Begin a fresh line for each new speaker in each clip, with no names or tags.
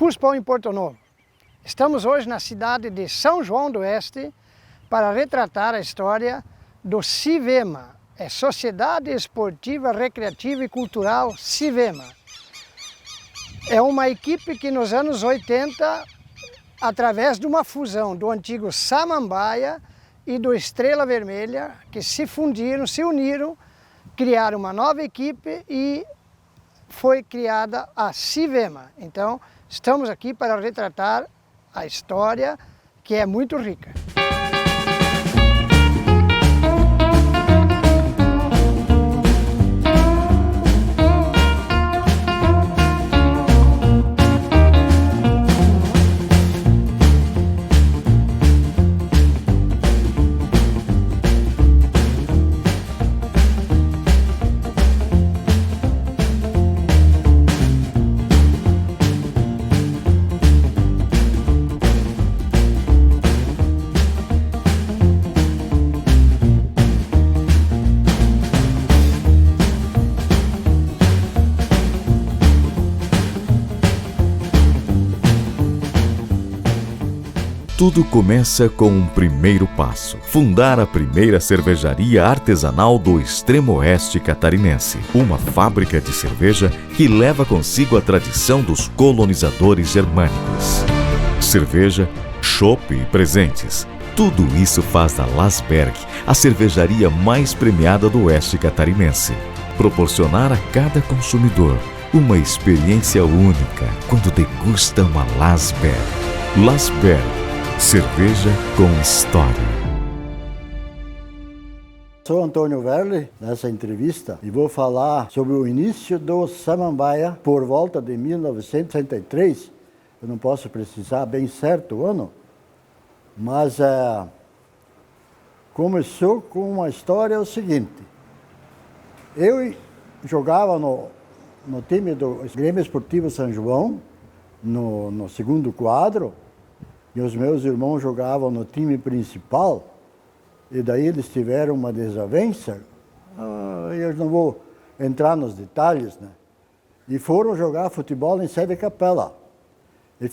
Futsal em Porto Novo. Estamos hoje na cidade de São João do Oeste para retratar a história do Civema, Sociedade Esportiva, Recreativa e Cultural Civema. É uma equipe que nos anos 80, através de uma fusão do antigo Samambaia e do Estrela Vermelha, que se fundiram, se uniram, criaram uma nova equipe e foi criada a Civema. Então, estamos aqui para retratar a história, que é muito rica.
Tudo começa com um primeiro passo: fundar a primeira cervejaria artesanal do extremo oeste catarinense. Uma fábrica de cerveja que leva consigo a tradição dos colonizadores germânicos. Cerveja, chopp e presentes. Tudo isso faz da Lasberg a cervejaria mais premiada do oeste catarinense. Proporcionar a cada consumidor uma experiência única quando degusta uma Lasberg. Lasberg. Cerveja com história.
Sou Antônio Verli, nessa entrevista, e vou falar sobre o início do Samambaia por volta de 1963. Eu não posso precisar bem certo o ano, mas começou com uma história o seguinte. Eu jogava no time do Grêmio Esportivo São João, no segundo quadro, e os meus irmãos jogavam no time principal, e daí eles tiveram uma desavença, eu não vou entrar nos detalhes, né? E foram jogar futebol em Sede Capela, e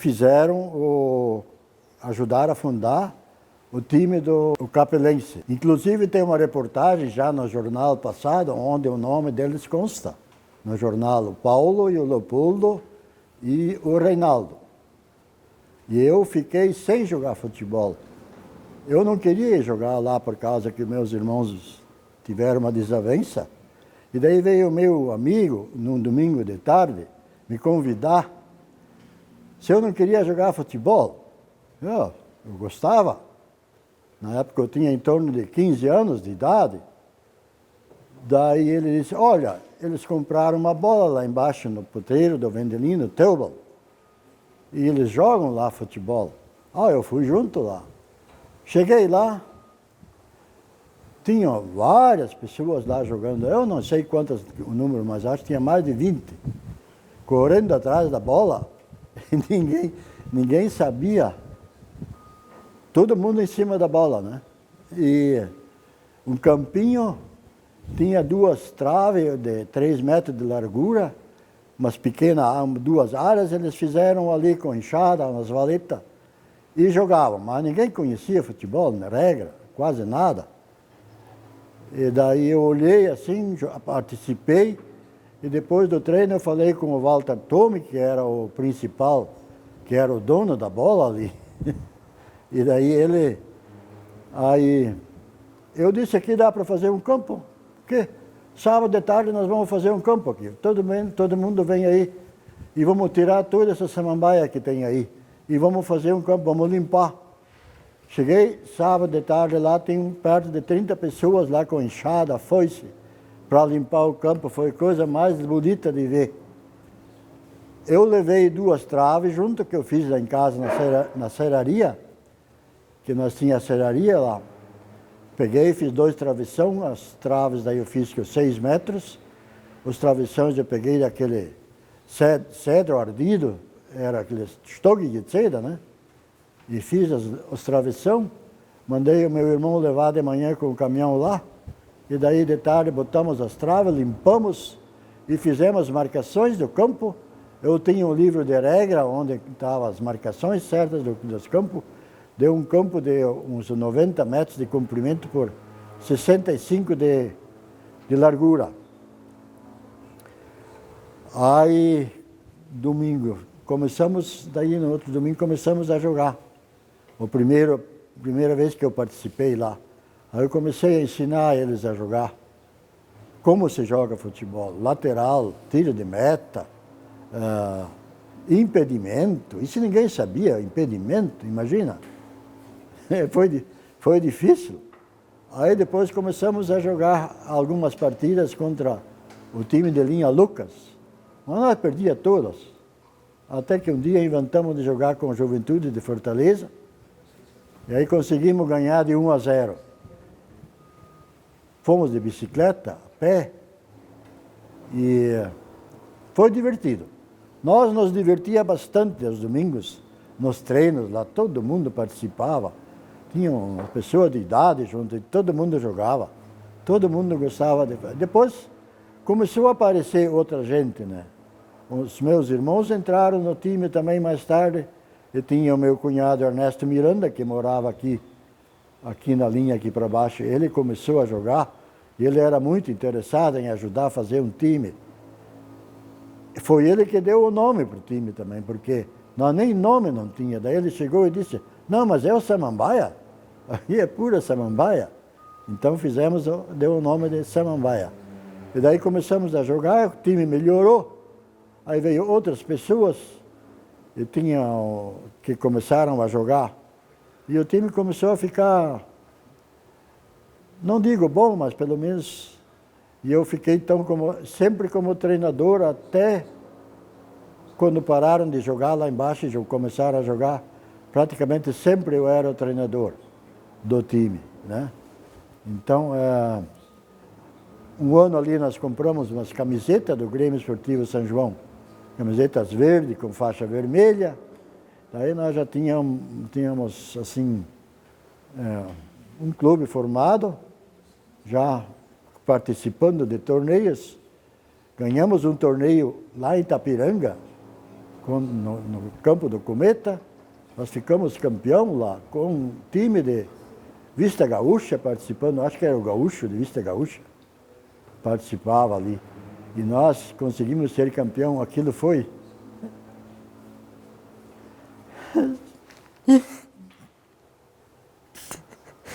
ajudaram a fundar o time do Capelense. Inclusive tem uma reportagem já no jornal passado, onde o nome deles consta, no jornal, o Paulo e o Leopoldo e o Reinaldo. E eu fiquei sem jogar futebol. Eu não queria jogar lá por causa que meus irmãos tiveram uma desavença. E daí veio o meu amigo, num domingo de tarde, me convidar. Se eu não queria jogar futebol, eu gostava. Na época eu tinha em torno de 15 anos de idade. Daí ele disse, olha, eles compraram uma bola lá embaixo no puteiro do Vendelino, Teubal. E eles jogam lá futebol. Eu fui junto lá. Cheguei lá, tinha várias pessoas lá jogando. Eu não sei quantas o número, mas acho que tinha mais de 20. Correndo atrás da bola. Ninguém sabia. Todo mundo em cima da bola, né? E um campinho tinha duas traves de 3 metros de largura, umas pequenas, 2 áreas, eles fizeram ali com enxada, umas valetas, e jogavam. Mas ninguém conhecia futebol, na regra, quase nada. E daí eu olhei assim, participei, e depois do treino eu falei com o Walter Tome, que era o principal, que era o dono da bola ali. E daí eu disse aqui dá para fazer um campo, porque sábado de tarde nós vamos fazer um campo aqui. Todo mundo vem aí e vamos tirar toda essa samambaia que tem aí. E vamos fazer um campo, vamos limpar. Cheguei sábado de tarde lá, tem perto de 30 pessoas lá com enxada, foice, para limpar o campo. Foi a coisa mais bonita de ver. Eu levei 2 traves junto, que eu fiz lá em casa na serraria, que nós tínhamos a serraria lá. Peguei, fiz 2 travessões, as traves daí eu fiz com 6 metros. Os travessões eu peguei daquele cedro ardido, era aquele estoque de seda, né? E fiz os travessões, mandei o meu irmão levar de manhã com o caminhão lá, e daí de tarde botamos as traves, limpamos e fizemos marcações do campo. Eu tinha um livro de regra onde estavam as marcações certas dos campos, de um campo de uns 90 metros de comprimento por 65 de largura. Aí, domingo, daí no outro domingo começamos a jogar. Primeira vez que eu participei lá. Aí eu comecei a ensinar eles a jogar. Como se joga futebol, lateral, tiro de meta, impedimento. Isso ninguém sabia, impedimento, imagina. Foi difícil. Aí depois começamos a jogar algumas partidas contra o time de linha Lucas. Mas nós perdíamos todas. Até que um dia inventamos de jogar com a Juventude de Fortaleza. E aí conseguimos ganhar de 1-0. Fomos de bicicleta, a pé. E foi divertido. Nós nos divertíamos bastante aos domingos, nos treinos lá, todo mundo participava. Tinha uma pessoa de idade junto, e todo mundo jogava. Todo mundo gostava de... Depois começou a aparecer outra gente, né? Os meus irmãos entraram no time também mais tarde. Eu tinha o meu cunhado Ernesto Miranda, que morava aqui na linha aqui para baixo. Ele começou a jogar e ele era muito interessado em ajudar a fazer um time. Foi ele que deu o nome para o time também, porque nós nem nome não tinha. Daí ele chegou e disse, não, mas é o Samambaia, aqui é pura Samambaia. Então deu o nome de Samambaia. E daí começamos a jogar, o time melhorou. Aí veio outras pessoas que começaram a jogar. E o time começou a ficar, não digo bom, mas pelo menos... E eu fiquei sempre como treinador até quando pararam de jogar lá embaixo e começaram a jogar. Praticamente sempre eu era o treinador do time, né? Então, um ano ali nós compramos umas camisetas do Grêmio Esportivo São João. Camisetas verdes com faixa vermelha. Daí nós já tínhamos assim, um clube formado, já participando de torneios. Ganhamos um torneio lá em Itapiranga, no campo do Cometa. Nós ficamos campeão lá, com um time de Vista Gaúcha participando, acho que era o Gaúcho, de Vista Gaúcha, participava ali. E nós conseguimos ser campeão, aquilo foi...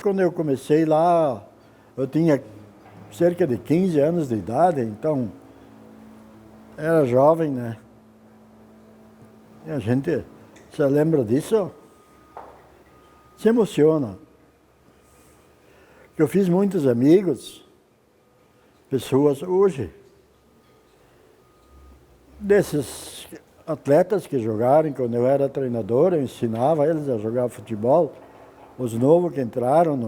Quando eu comecei lá, eu tinha cerca de 15 anos de idade, então era jovem, né? E a gente se lembra disso, se emociona. Eu fiz muitos amigos, pessoas hoje, desses atletas que jogaram, quando eu era treinador, eu ensinava eles a jogar futebol. Os novos que entraram,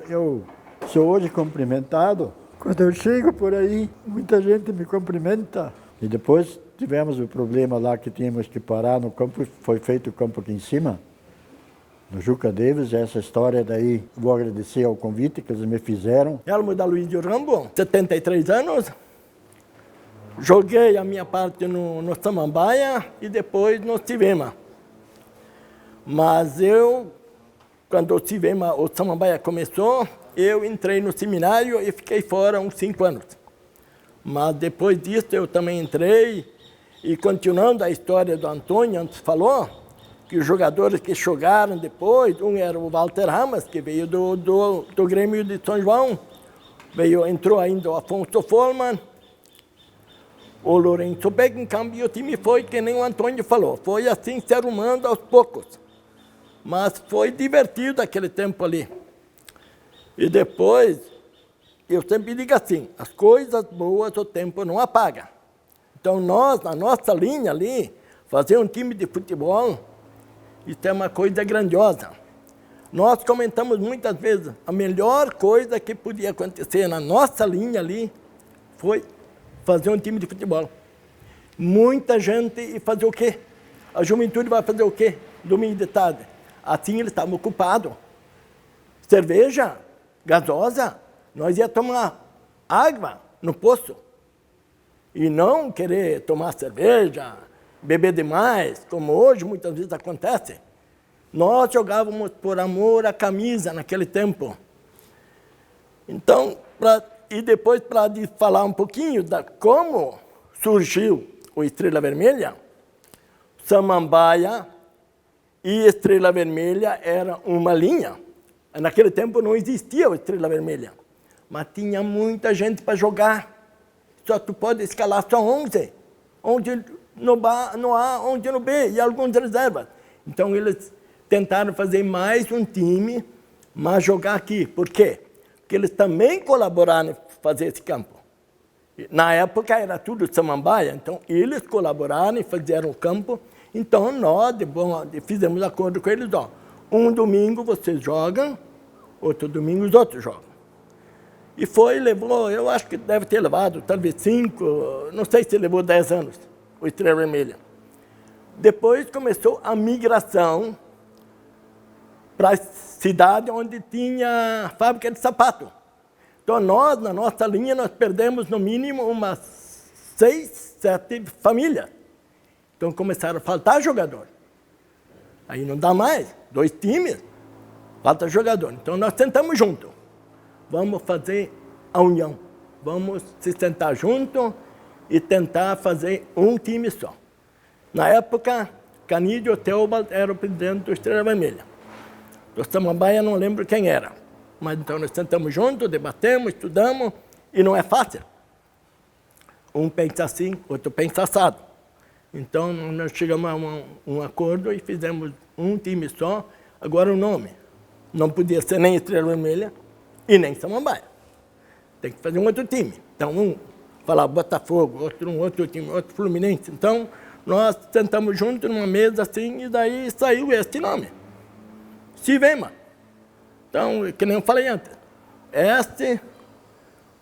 eu sou hoje cumprimentado. Quando eu chego por aí, muita gente me cumprimenta. E depois tivemos o problema lá que tínhamos que parar no campo, foi feito o campo aqui em cima, no Juca Davis. Essa história daí, vou agradecer ao convite que eles me fizeram.
Elmo da Luiz de Rambo, 73 anos. Joguei a minha parte no Samambaia e depois no Civema. Mas quando o Samambaia começou, eu entrei no seminário e fiquei fora uns 5 anos. Mas depois disso eu também entrei, e continuando a história do Antônio, antes falou, que os jogadores que jogaram depois, um era o Walter Ramas, que veio do Grêmio de São João, entrou ainda o Afonso Follmann, o Lourenço Beckenkamp, e o time foi, que nem o Antônio falou, foi assim se arrumando aos poucos. Mas foi divertido aquele tempo ali. E depois, eu sempre digo assim, as coisas boas o tempo não apaga. Então nós, na nossa linha ali, fazer um time de futebol, isso é uma coisa grandiosa. Nós comentamos muitas vezes, a melhor coisa que podia acontecer na nossa linha ali foi fazer um time de futebol. Muita gente, e fazer o quê? A juventude vai fazer o quê? Domingo de tarde. Assim eles estavam ocupados. Cerveja, gasosa, nós ia tomar água no poço. E não querer tomar cerveja beber demais, como hoje muitas vezes acontece. Nós jogávamos por amor à camisa naquele tempo. Então, e depois para falar um pouquinho de como surgiu o Estrela Vermelha, Samambaia e Estrela Vermelha era uma linha. Naquele tempo não existia o Estrela Vermelha, mas tinha muita gente para jogar. Só tu pode escalar só 11, 11 no A, 11 no B e alguns reservas. Então eles tentaram fazer mais um time, mas jogar aqui. Por quê? Porque eles também colaboraram em fazer esse campo. Na época era tudo Samambaia, então eles colaboraram e fizeram o campo. Então nós fizemos acordo com eles, ó, um domingo vocês jogam, outro domingo os outros jogam. E levou, eu acho que deve ter levado talvez 5, não sei se levou 10 anos, o Estrela Vermelha. Depois começou a migração para a cidade onde tinha fábrica de sapato. Então nós, na nossa linha, nós perdemos no mínimo umas 6, 7 famílias. Então começaram a faltar jogador. Aí não dá mais, 2 times, falta jogador. Então nós tentamos junto. Vamos fazer a união. Vamos se sentar junto e tentar fazer um time só. Na época, Canídio Teobald era o presidente do Estrela Vermelha. Do Samambaia não lembro quem era. Mas então nós sentamos juntos, debatemos, estudamos, e não é fácil. Um pensa assim, outro pensa assado. Então nós chegamos a um acordo e fizemos um time só. Agora o nome não podia ser nem Estrela Vermelha e nem Samambaia. Tem que fazer um outro time. Então um falar Botafogo, outro um outro time, outro Fluminense. Então nós sentamos juntos numa mesa assim e daí saiu esse nome. Sivema. Então, que nem eu falei antes,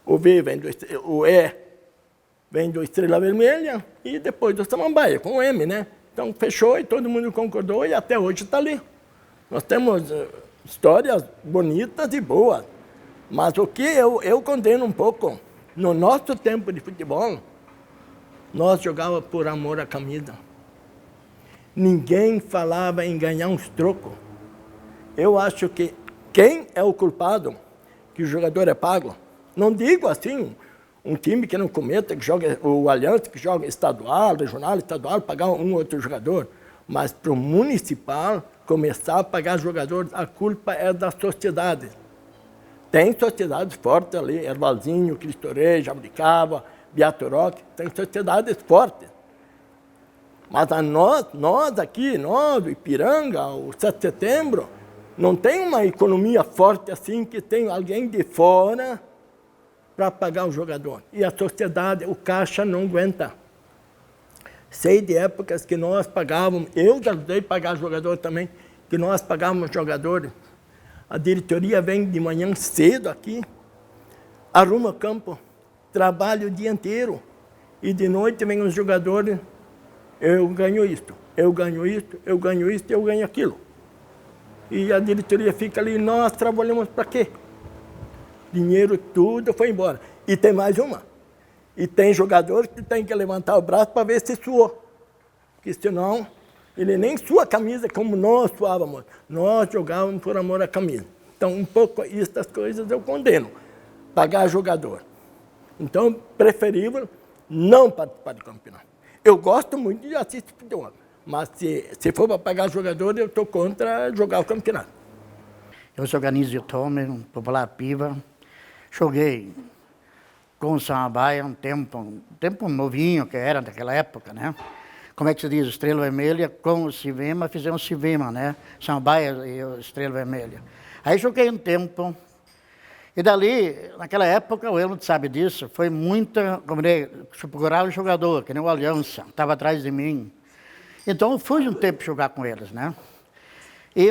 o V vem o E vem do Estrela Vermelha e depois do Samambaia, com o M, né? Então, fechou e todo mundo concordou e até hoje está ali. Nós temos histórias bonitas e boas, mas o que eu condeno um pouco, no nosso tempo de futebol, nós jogávamos por amor à camisa. Ninguém falava em ganhar uns trocos. Eu acho que quem é o culpado que o jogador é pago? Não digo assim, um time que não cometa, que joga o Aliança, que joga estadual, regional, estadual, pagar um outro jogador. Mas para o municipal começar a pagar jogadores, a culpa é da sociedade. Tem sociedades fortes ali, Ervalzinho, Cristo Rei, Jabuticaba, Beato Roque, tem sociedades fortes. Mas nós aqui, o Ipiranga, o 7 de setembro, não tem uma economia forte assim que tem alguém de fora para pagar o jogador. E a sociedade, o caixa não aguenta. Sei de épocas que nós pagávamos, eu já ajudei a pagar jogador também, que nós pagávamos jogadores. A diretoria vem de manhã cedo aqui, arruma o campo, trabalha o dia inteiro. E de noite vem os jogadores, eu ganho isto, eu ganho isto, eu ganho isto, eu ganho aquilo. E a diretoria fica ali, nós trabalhamos para quê? Dinheiro, tudo foi embora. E tem mais uma. E tem jogador que tem que levantar o braço para ver se suou. Porque senão, ele nem sua a camisa como nós suávamos. Nós jogávamos por amor à camisa. Então, um pouco essas coisas eu condeno. Pagar jogador. Então, preferível não participar do campeonato. Eu gosto muito de assistir futebol. Mas se for para pagar jogador, eu estou contra jogar o campeonato.
Eu sou Ganísio Tome, um popular Piva. Joguei com o Samambaia um tempo novinho que era naquela época, né? Como é que se diz? Estrela Vermelha com o Sivema, fizemos Sivema, né? Samambaia e o Estrela Vermelha. Aí joguei um tempo. E dali, naquela época, o Elmo sabe disso, foi muita, como procurar um jogador, que nem o Aliança, estava atrás de mim. Então eu fui um tempo jogar com eles, né?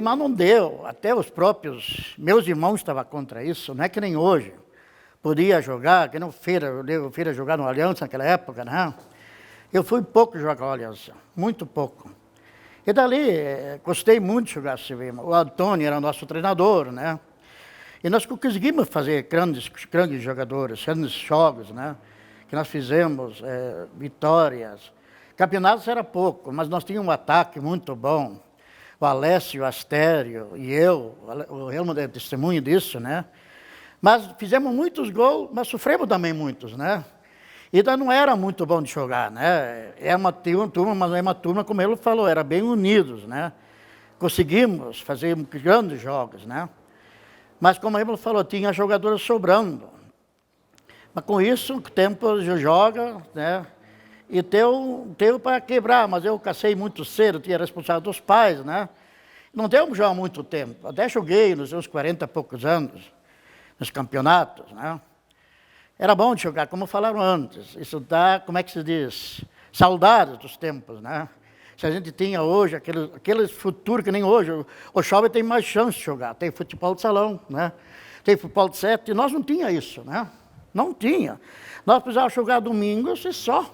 Mas não deu, até os próprios, meus irmãos estavam contra isso, não é que nem hoje. Podia jogar, que nem o Feira jogar no Aliança naquela época, né? Eu fui pouco jogar com a Aliança, muito pouco. E dali, gostei muito de jogar Sivema. O Antônio era nosso treinador, né? E nós conseguimos fazer grandes jogadores, grandes jogos, né? Que nós fizemos vitórias, Campeonatos era pouco, mas nós tínhamos um ataque muito bom. O Alessio, o Astério e eu, o Helmut é testemunho disso, né? Mas fizemos muitos gols, mas sofremos também muitos, né? Então não era muito bom de jogar, né? É uma turma, mas não é uma turma, como ele falou, era bem unidos, né? Conseguimos fazer grandes jogos, né? Mas como ele falou, tinha jogadores sobrando. Mas com isso, o tempo joga, né? E teu para quebrar, mas eu casei muito cedo, tinha responsável dos pais, né? Não deu já há muito tempo. Até joguei nos meus 40 e poucos anos, nos campeonatos, né? Era bom de jogar, como falaram antes. Isso dá, como é que se diz? Saudades dos tempos, né? Se a gente tinha hoje, aquele futuro que nem hoje, o jovem tem mais chance de jogar. Tem futebol de salão, né? Tem futebol de 7, e nós não tinha isso, né? Não tinha. Nós precisávamos jogar domingos e só.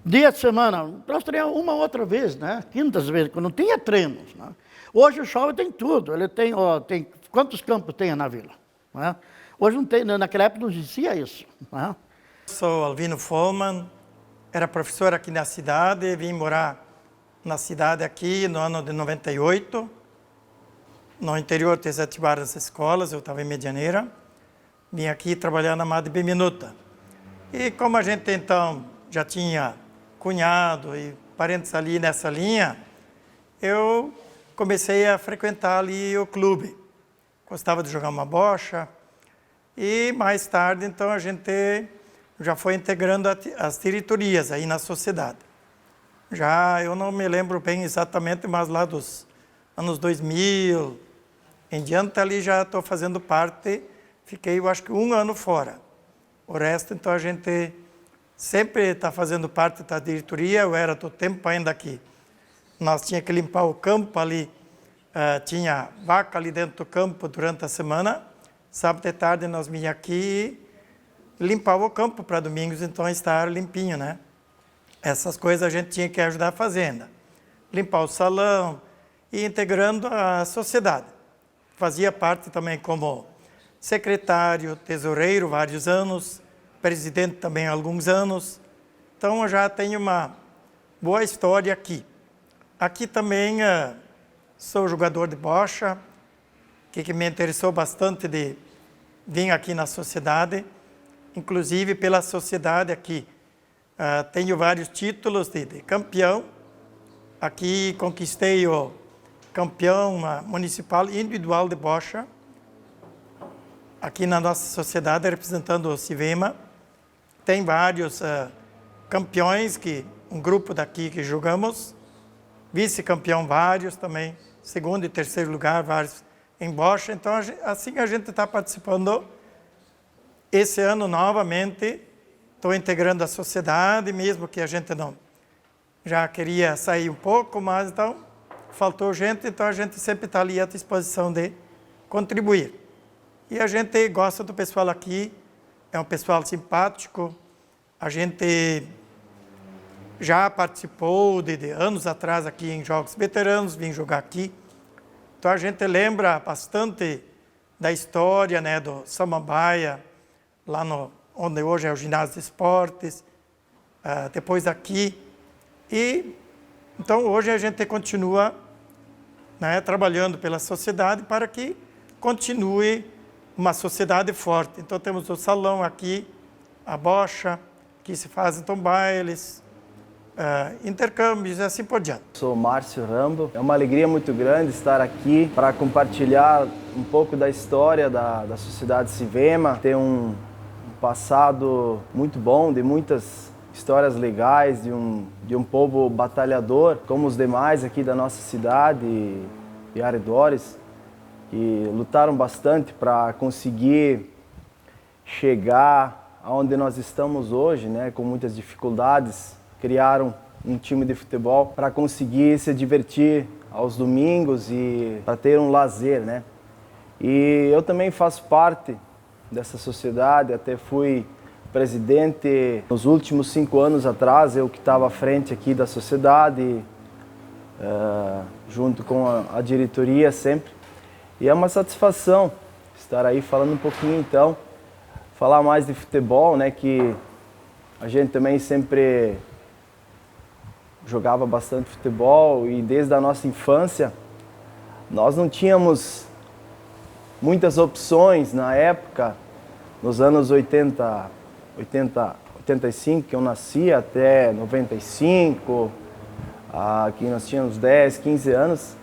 Dia de semana, nós treinamos uma outra vez, né? Quintas vezes, quando não tinha treinos, né? Hoje o jovem tem tudo. Ele tem, tem quantos campos tem na vila? Né? Hoje não tem, naquela época não existia isso. Né?
Sou Alvino Follman, era professor aqui na cidade, vim morar na cidade aqui no ano de 98. No interior desativaram as escolas, eu estava em Medianeira. Vim aqui trabalhar na Madre Beminuta. E como a gente então já tinha cunhado e parentes ali nessa linha, eu comecei a frequentar ali o clube. Gostava de jogar uma bocha. E mais tarde, então, a gente já foi integrando as diretorias aí na sociedade. Já, eu não me lembro bem exatamente, mas lá dos anos 2000 em diante, ali já estou fazendo parte, fiquei, eu acho que 1 ano fora. O resto, então, a gente sempre está fazendo parte da diretoria, eu era do tempo ainda aqui. Nós tínhamos que limpar o campo ali, tinha vaca ali dentro do campo durante a semana. Sábado de tarde nós vinha aqui e limpava o campo para domingos, então estar limpinho, né? Essas coisas a gente tinha que ajudar a fazenda. Limpar o salão e integrando a sociedade. Fazia parte também como secretário, tesoureiro vários anos, presidente também há alguns anos. Então eu já tenho uma boa história aqui. Aqui também sou jogador de bocha, que me interessou bastante de vir aqui na sociedade, inclusive pela sociedade aqui. Tenho vários títulos de campeão. Aqui conquistei o campeão municipal individual de bocha, aqui na nossa sociedade, representando o Civema. Tem vários campeões, um grupo daqui que jogamos, vice-campeão vários também, segundo e terceiro lugar, vários em bocha. Então, assim a gente está participando. Esse ano, novamente, estou integrando a sociedade, mesmo que a gente não já queria sair um pouco, mas então faltou gente, então a gente sempre está ali à disposição de contribuir. E a gente gosta do pessoal aqui, é um pessoal simpático, a gente já participou de anos atrás aqui em Jogos Veteranos, vim jogar aqui. Então a gente lembra bastante da história, né, do Samambaia, lá onde hoje é o ginásio de esportes, depois aqui. E então hoje a gente continua, né, trabalhando pela sociedade para que continue uma sociedade forte. Então temos o salão aqui, a bocha, que se fazem então bailes, intercâmbios e assim por diante.
Sou Márcio Rambo. É uma alegria muito grande estar aqui para compartilhar um pouco da história da sociedade Civema. Tem um passado muito bom, de muitas histórias legais, de um povo batalhador, como os demais aqui da nossa cidade e arredores, que lutaram bastante para conseguir chegar aonde nós estamos hoje, né, com muitas dificuldades. Criaram um time de futebol para conseguir se divertir aos domingos e para ter um lazer, né? E eu também faço parte dessa sociedade, até fui presidente nos últimos 5 anos atrás, eu que estava à frente aqui da sociedade, junto com a diretoria sempre. E é uma satisfação estar aí falando um pouquinho então, falar mais de futebol, né, que a gente também sempre jogava bastante futebol e desde a nossa infância nós não tínhamos muitas opções na época, nos anos 85, que eu nasci, até 95, que nós tínhamos 10, 15 anos,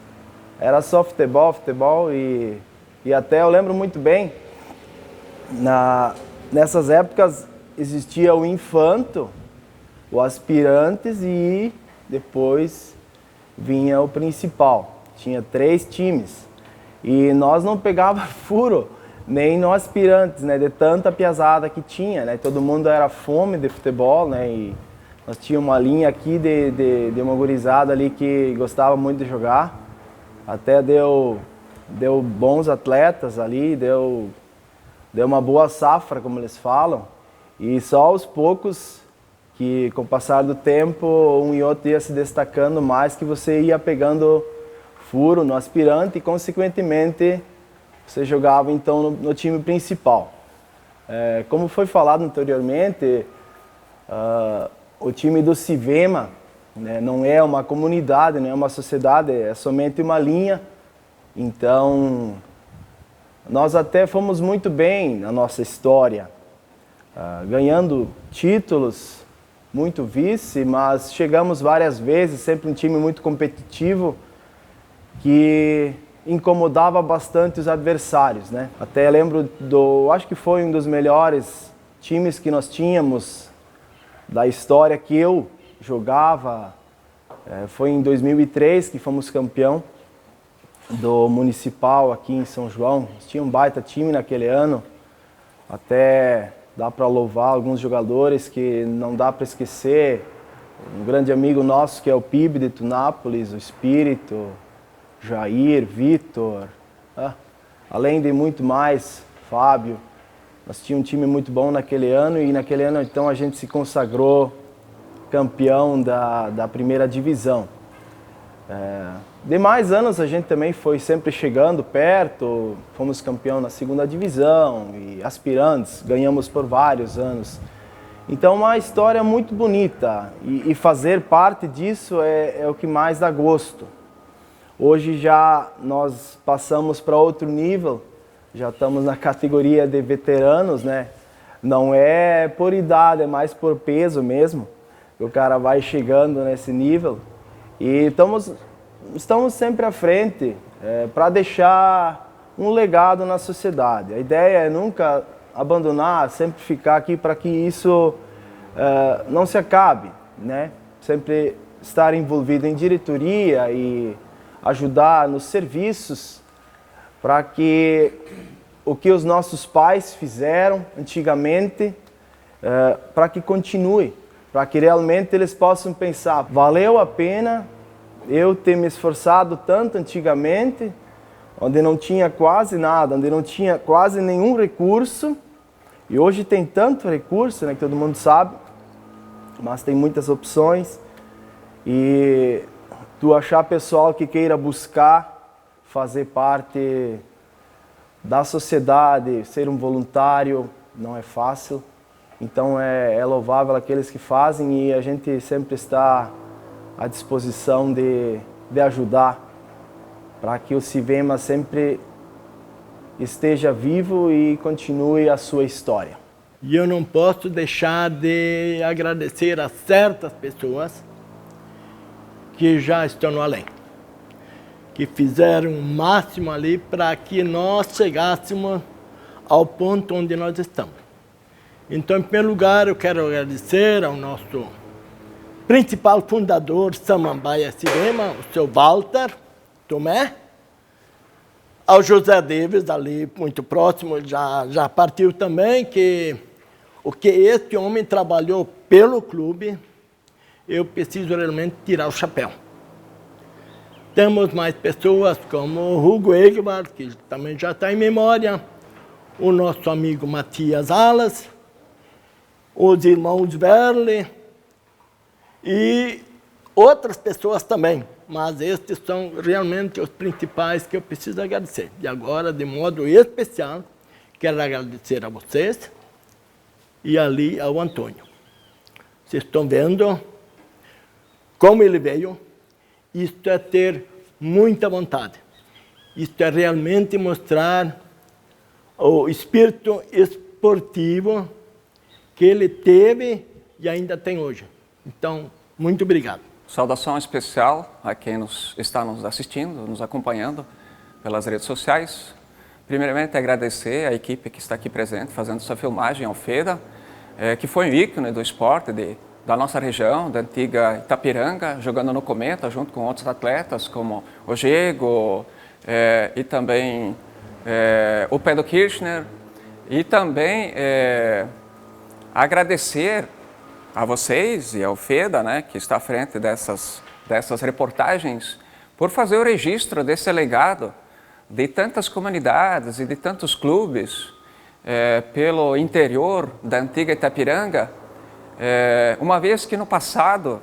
era só futebol e até eu lembro muito bem, nessas épocas existia o infanto, o aspirantes e depois vinha o principal. Tinha 3 times e nós não pegava furo nem no aspirantes, né, de tanta piazada que tinha, né, todo mundo era fome de futebol, né, e nós tínhamos uma linha aqui de uma gurizada ali que gostava muito de jogar, até deu bons atletas ali, deu uma boa safra, como eles falam, e só aos poucos, que com o passar do tempo, um e outro ia se destacando mais, que você ia pegando furo no aspirante e, consequentemente, você jogava então no time principal. Como foi falado anteriormente, o time do Civema, né, não é uma comunidade, não é uma sociedade, é somente uma linha. Então, nós até fomos muito bem na nossa história, ganhando títulos, muito vice, mas chegamos várias vezes, sempre um time muito competitivo, que incomodava bastante os adversários, né? Até lembro acho que foi um dos melhores times que nós tínhamos da história que eu jogava, foi em 2003 que fomos campeão do Municipal aqui em São João. Tinha um baita time naquele ano, até dá para louvar alguns jogadores que não dá para esquecer. Um grande amigo nosso que é o PIB de Tunápolis, o Espírito, Jair, Vitor, além de muito mais, Fábio. Nós tínhamos um time muito bom naquele ano e naquele ano então a gente se consagrou campeão da primeira divisão. Demais anos a gente também foi sempre chegando perto, fomos campeão na segunda divisão e aspirantes, ganhamos por vários anos. Então uma história muito bonita e fazer parte disso é o que mais dá gosto. Hoje já nós passamos para outro nível, já estamos na categoria de veteranos, né? Não é por idade, é mais por peso mesmo. O cara vai chegando nesse nível e estamos sempre à frente para deixar um legado na sociedade. A ideia é nunca abandonar, sempre ficar aqui para que isso não se acabe, né? Sempre estar envolvido em diretoria e ajudar nos serviços para que o que os nossos pais fizeram antigamente, para que continue, para que realmente eles possam pensar, valeu a pena eu ter me esforçado tanto antigamente, onde não tinha quase nada, onde não tinha quase nenhum recurso, e hoje tem tanto recurso, né, que todo mundo sabe, mas tem muitas opções, e tu achar pessoal que queira buscar fazer parte da sociedade, ser um voluntário, não é fácil. Então é louvável aqueles que fazem e a gente sempre está à disposição de ajudar para que o Civema sempre esteja vivo e continue a sua história.
E eu não posso deixar de agradecer a certas pessoas que já estão no além, que fizeram o máximo ali para que nós chegássemos ao ponto onde nós estamos. Então, em primeiro lugar, eu quero agradecer ao nosso principal fundador, Samambaia Civema, o seu Walter Tomé, ao José Davis, ali muito próximo, já partiu também, que o que este homem trabalhou pelo clube, eu preciso realmente tirar o chapéu. Temos mais pessoas como o Hugo Egbar, que também já está em memória, o nosso amigo Matias Alas, os irmãos Verle e outras pessoas também, mas estes são realmente os principais que eu preciso agradecer. E agora, de modo especial, quero agradecer a vocês e ali ao Antônio. Vocês estão vendo como ele veio, isto é ter muita vontade. Isto é realmente mostrar o espírito esportivo que ele teve e ainda tem hoje. Então, muito obrigado.
Saudação especial a quem está nos assistindo, nos acompanhando pelas redes sociais. Primeiramente, agradecer à equipe que está aqui presente, fazendo essa filmagem ao FEDA, que foi um ícone do esporte da nossa região, da antiga Itapiranga, jogando no Cometa, junto com outros atletas, como o Diego e também o Pedro Kirchner. E também agradecer a vocês e ao FEDA, né, que está à frente dessas reportagens, por fazer o registro desse legado de tantas comunidades e de tantos clubes pelo interior da antiga Itapiranga, uma vez que no passado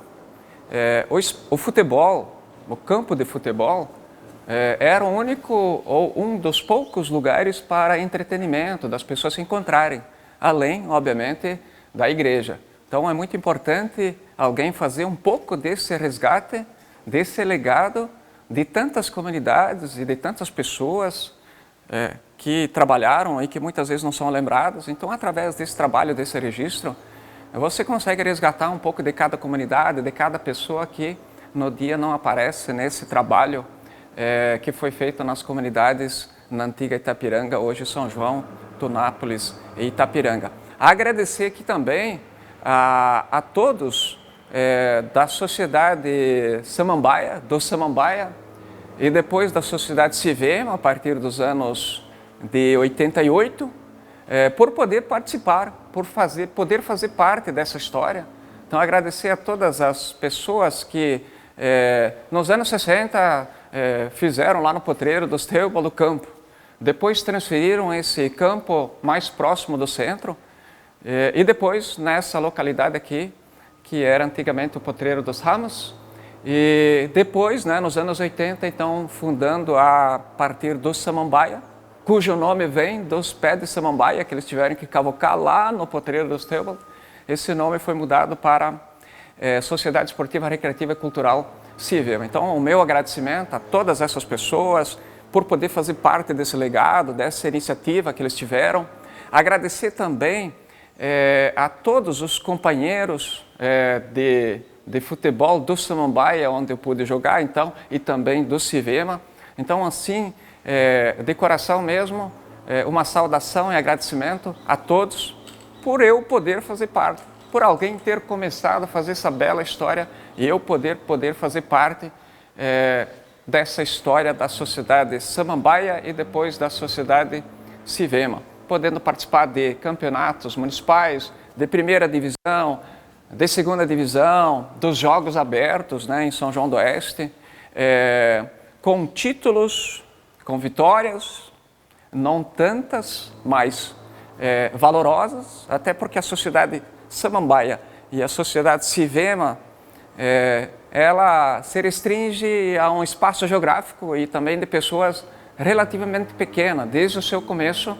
o futebol, o campo de futebol, era o único ou um dos poucos lugares para entretenimento, das pessoas se encontrarem, além, obviamente, da igreja. Então é muito importante alguém fazer um pouco desse resgate, desse legado de tantas comunidades e de tantas pessoas que trabalharam e que muitas vezes não são lembradas. Então, através desse trabalho, desse registro, você consegue resgatar um pouco de cada comunidade, de cada pessoa que no dia não aparece nesse trabalho que foi feito nas comunidades na antiga Itapiranga, hoje São João, Tunápolis e Itapiranga. Agradecer aqui também a todos da sociedade Samambaia, do Samambaia, e depois da sociedade Civema, a partir dos anos de 88, por poder participar, por poder fazer parte dessa história. Então, agradecer a todas as pessoas que nos anos 60 fizeram lá no Potreiro dos Teubal do campo. Depois transferiram esse campo mais próximo do centro e depois nessa localidade aqui, que era antigamente o Potreiro dos Ramos, e depois, né, nos anos 80, então, fundando a partir do Samambaia, cujo nome vem dos pés de Samambaia, que eles tiveram que cavocar lá no Potreiro dos Teubal. Esse nome foi mudado para Sociedade Esportiva, Recreativa e Cultural Civema. Então, o meu agradecimento a todas essas pessoas por poder fazer parte desse legado, dessa iniciativa que eles tiveram. Agradecer também a todos os companheiros de futebol do Samambaia, onde eu pude jogar, então, e também do Civema. Então, assim, de coração mesmo, uma saudação e agradecimento a todos por eu poder fazer parte, por alguém ter começado a fazer essa bela história e eu poder fazer parte dessa história da sociedade Samambaia e depois da sociedade Civema, podendo participar de campeonatos municipais, de primeira divisão, de segunda divisão, dos Jogos Abertos, né, em São João do Oeste, com títulos, com vitórias, não tantas, mas valorosas, até porque a sociedade Samambaia e a sociedade Civema, ela se restringe a um espaço geográfico e também de pessoas relativamente pequenas, desde o seu começo,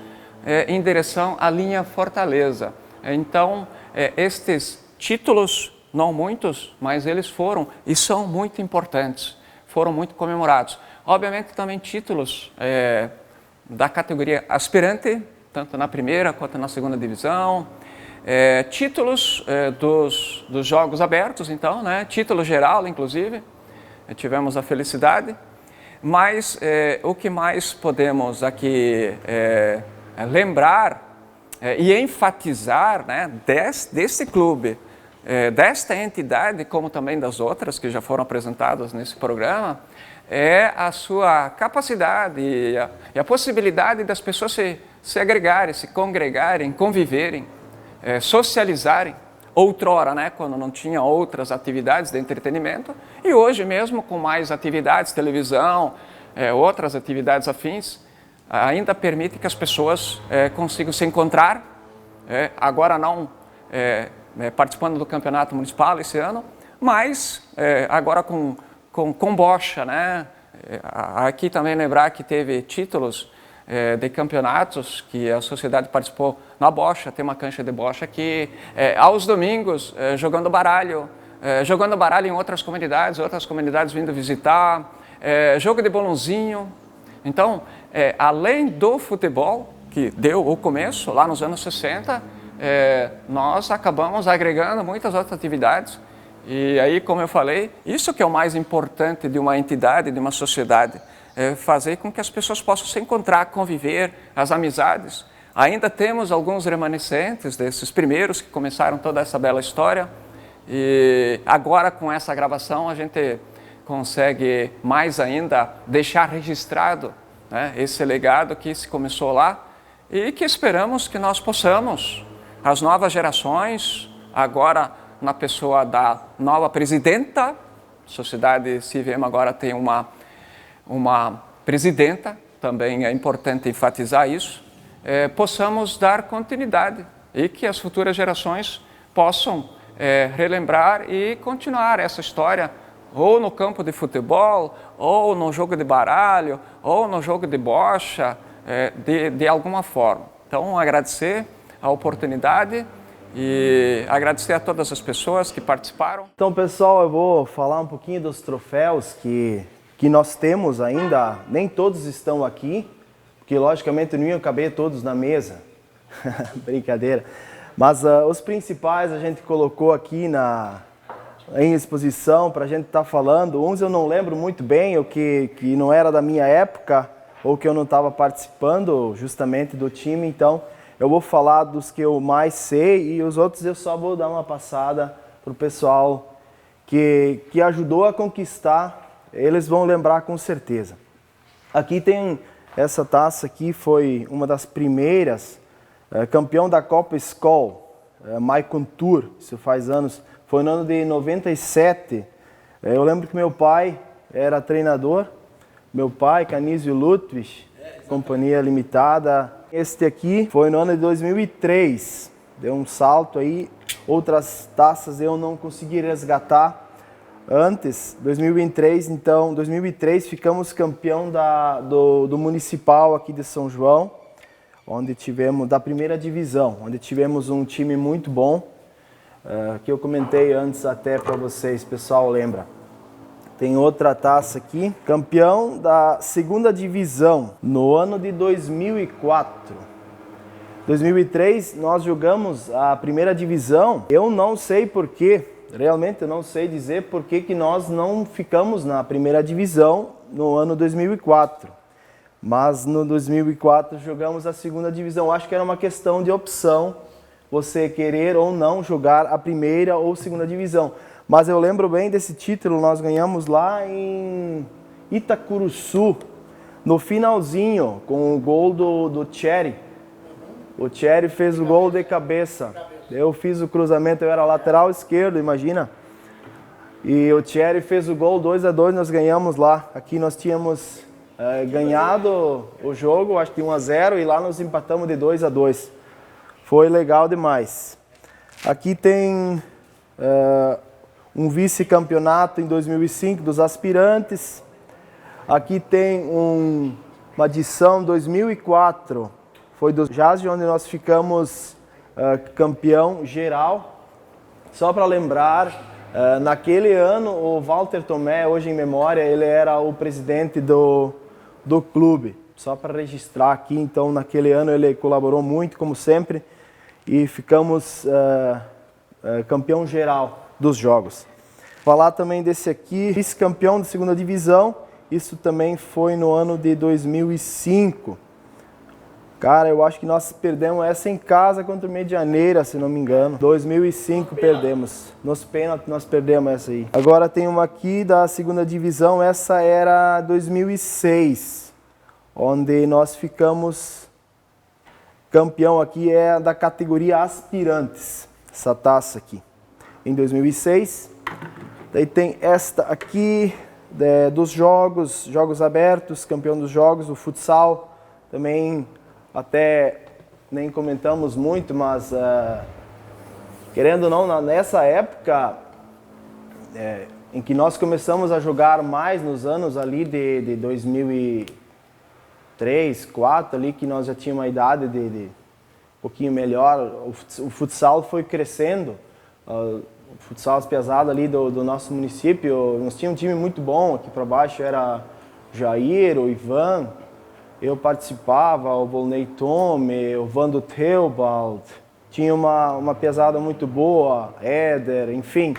em direção à linha Fortaleza. Então, estes títulos, não muitos, mas eles foram e são muito importantes, foram muito comemorados. Obviamente também títulos da categoria aspirante, tanto na primeira quanto na segunda divisão, títulos dos Jogos Abertos, então, né, título geral, inclusive, tivemos a felicidade, mas o que mais podemos aqui lembrar e enfatizar, né, desse clube, desta entidade, como também das outras que já foram apresentadas nesse programa, é a sua capacidade e a possibilidade das pessoas se agregarem, se congregarem, conviverem, socializarem. Outrora, né, quando não tinha outras atividades de entretenimento, e hoje mesmo com mais atividades, televisão, outras atividades afins, ainda permite que as pessoas consigam se encontrar, agora não participando do campeonato municipal esse ano, mas agora com bocha, né? Aqui também lembrar que teve títulos de campeonatos que a sociedade participou na bocha, tem uma cancha de bocha aqui, aos domingos jogando baralho, jogando baralho em outras comunidades vindo visitar, jogo de bolãozinho. Então, além do futebol, que deu o começo lá nos anos 60, nós acabamos agregando muitas outras atividades. E aí, como eu falei, isso que é o mais importante de uma entidade, de uma sociedade, fazer com que as pessoas possam se encontrar, conviver, as amizades. Ainda temos alguns remanescentes desses primeiros que começaram toda essa bela história. E agora, com essa gravação, a gente consegue mais ainda deixar registrado, né, esse legado que se começou lá e que esperamos que nós possamos, as novas gerações, agora na pessoa da nova presidenta, a Sociedade CIVEMA agora tem uma presidenta, também é importante enfatizar isso, possamos dar continuidade e que as futuras gerações possam relembrar e continuar essa história, ou no campo de futebol, ou no jogo de baralho, ou no jogo de bocha, de alguma forma. Então, agradecer a oportunidade e agradecer a todas as pessoas que participaram.
Então, pessoal, eu vou falar um pouquinho dos troféus que nós temos ainda. Nem todos estão aqui, porque logicamente não iam caber todos na mesa. Brincadeira. Mas os principais a gente colocou aqui em exposição para a gente estar falando. Uns eu não lembro muito bem, o que não era da minha época, ou que eu não estava participando justamente do time. Então, eu vou falar dos que eu mais sei e os outros eu só vou dar uma passada para o pessoal que ajudou a conquistar. Eles vão lembrar com certeza. Aqui tem essa taça aqui, foi uma das primeiras, campeão da Copa Skol, Maicon Tour, isso faz anos, foi no ano de 97. Eu lembro que meu pai era treinador, meu pai, Canísio Ludwig, Companhia Limitada. Este aqui foi no ano de 2003, deu um salto aí, outras taças eu não consegui resgatar antes, 2003, então 2003 ficamos campeão do Municipal aqui de São João, onde tivemos, da primeira divisão, onde tivemos um time muito bom, que eu comentei antes até para vocês, pessoal lembra. Tem outra taça aqui, campeão da segunda divisão no ano de 2004. 2003 nós jogamos a primeira divisão, eu não sei porquê, realmente eu não sei dizer por que nós não ficamos na primeira divisão no ano 2004. Mas no 2004 jogamos a segunda divisão. Acho que era uma questão de opção, você querer ou não jogar a primeira ou segunda divisão. Mas eu lembro bem desse título, nós ganhamos lá em Itacuruçu, no finalzinho, com o gol do Thierry. O Thierry fez o gol de cabeça. Eu fiz o cruzamento, eu era lateral esquerdo, imagina. E o Thierry fez o gol 2-2, nós ganhamos lá. Aqui nós tínhamos ganhado o jogo, acho que 1-0, e lá nós empatamos de 2-2. Foi legal demais. Aqui tem um vice-campeonato em 2005 dos aspirantes. Aqui tem uma edição 2004, foi do Jazz, onde nós ficamos campeão geral. Só para lembrar, naquele ano o Walter Tomé, hoje em memória, ele era o presidente do clube. Só para registrar aqui, então naquele ano ele colaborou muito, como sempre, e ficamos campeão geral dos jogos. Falar também desse aqui, vice-campeão da segunda divisão, isso também foi no ano de 2005. Cara, eu acho que nós perdemos essa em casa contra o Medianeira, se não me engano. 2005 perdemos. Nos pênaltis nós perdemos essa aí. Agora tem uma aqui da segunda divisão, essa era 2006, onde nós ficamos campeão aqui, é da categoria aspirantes, essa taça aqui. Em 2006. Daí tem esta aqui, dos jogos abertos, campeão dos jogos, o futsal, também até nem comentamos muito, mas querendo ou não, nessa época em que nós começamos a jogar mais nos anos ali de 2003, 2004, ali que nós já tínhamos uma idade de um pouquinho melhor, o futsal foi crescendo. futsal pesado ali do nosso município. Nós tínhamos um time muito bom, aqui para baixo era o Jair, o Ivan, eu participava, o Volney Tome, o Vando Theobald, tinha uma pesada muito boa, Éder, enfim,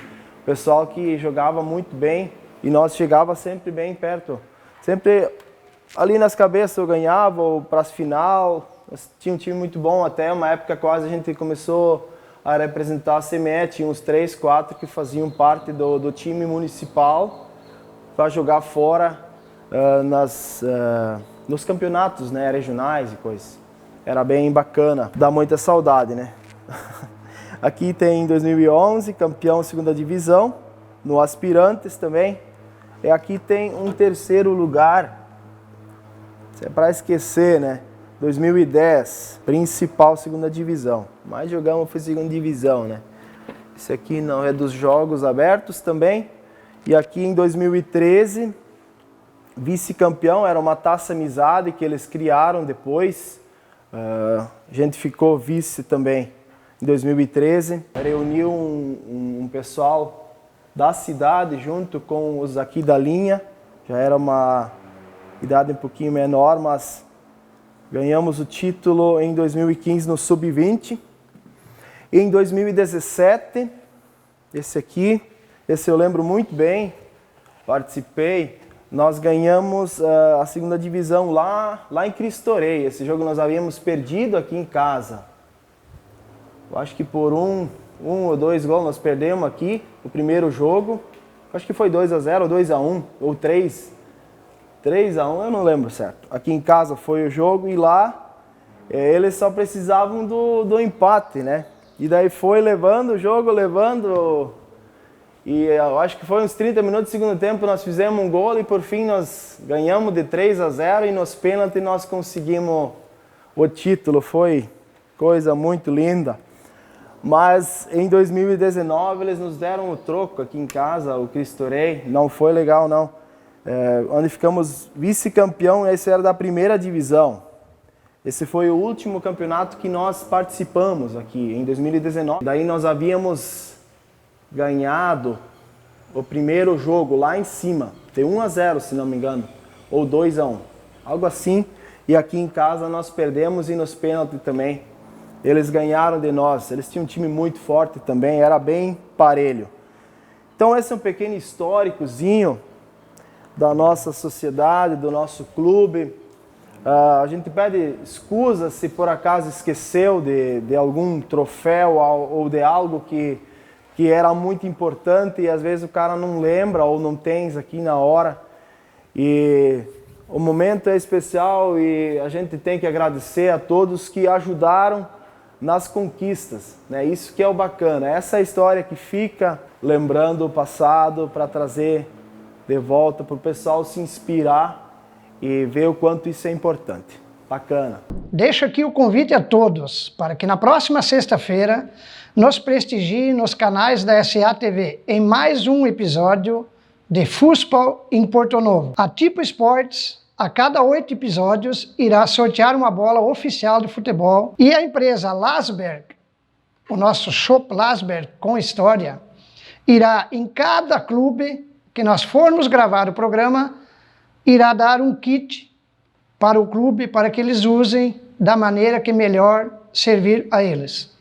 pessoal que jogava muito bem e nós chegava sempre bem perto, sempre ali nas cabeças eu ganhava, ou para as final, tinha um time muito bom, até uma época quase a gente começou a representar a CME, tinha uns 3, 4 que faziam parte do time municipal para jogar fora nos campeonatos, né, regionais e coisas. Era bem bacana, dá muita saudade, né? Aqui tem 2011, campeão segunda divisão, no Aspirantes também. E aqui tem um terceiro lugar, isso é para esquecer, né? 2010, principal segunda divisão. Mais jogamos foi segunda divisão, né? Esse aqui não é dos jogos abertos também. E aqui em 2013, vice-campeão, era uma taça amizade que eles criaram depois. A gente ficou vice também em 2013. Reuniu um pessoal da cidade junto com os aqui da linha. Já era uma idade um pouquinho menor, mas ganhamos o título em 2015 no Sub-20. E em 2017, esse eu lembro muito bem, participei. Nós ganhamos a segunda divisão lá em Cristo Rei. Esse jogo nós havíamos perdido aqui em casa. Eu acho que por um ou 2 gols nós perdemos aqui o primeiro jogo. Acho que foi 2-0, 2-1 ou 3-1, eu não lembro certo. Aqui em casa foi o jogo e lá eles só precisavam do empate, né? E daí foi levando o jogo, e eu acho que foi uns 30 minutos do segundo tempo, nós fizemos um gol e por fim nós ganhamos de 3-0 e nos pênaltis nós conseguimos o título. Foi coisa muito linda. Mas em 2019 eles nos deram o troco aqui em casa, o Cristo Rei. Não foi legal não. Onde ficamos vice-campeão, esse era da primeira divisão. Esse foi o último campeonato que nós participamos aqui, em 2019. Daí nós havíamos ganhado o primeiro jogo lá em cima, de 1-0 se não me engano, ou 2-1, algo assim. E aqui em casa nós perdemos e nos pênaltis também. Eles ganharam de nós, eles tinham um time muito forte também, era bem parelho. Então esse é um pequeno históricozinho da nossa sociedade, do nosso clube. A gente pede escusa se por acaso esqueceu de algum troféu ou de algo que era muito importante e às vezes o cara não lembra ou não tem aqui na hora. E o momento é especial e a gente tem que agradecer a todos que ajudaram nas conquistas, né? Isso que é o bacana, essa é a história que fica lembrando o passado para trazer de volta para o pessoal se inspirar e ver o quanto isso é importante. Bacana.
Deixo aqui o convite a todos para que na próxima sexta-feira nos prestigiem nos canais da SA-TV em mais um episódio de Fußball em Porto Novo. A Tipo Esportes, a cada 8 episódios, irá sortear uma bola oficial de futebol e a empresa Lasberg, o nosso Shop Lasberg com história, irá em cada clube que nós formos gravar o programa, irá dar um kit para o clube para que eles usem da maneira que melhor servir a eles.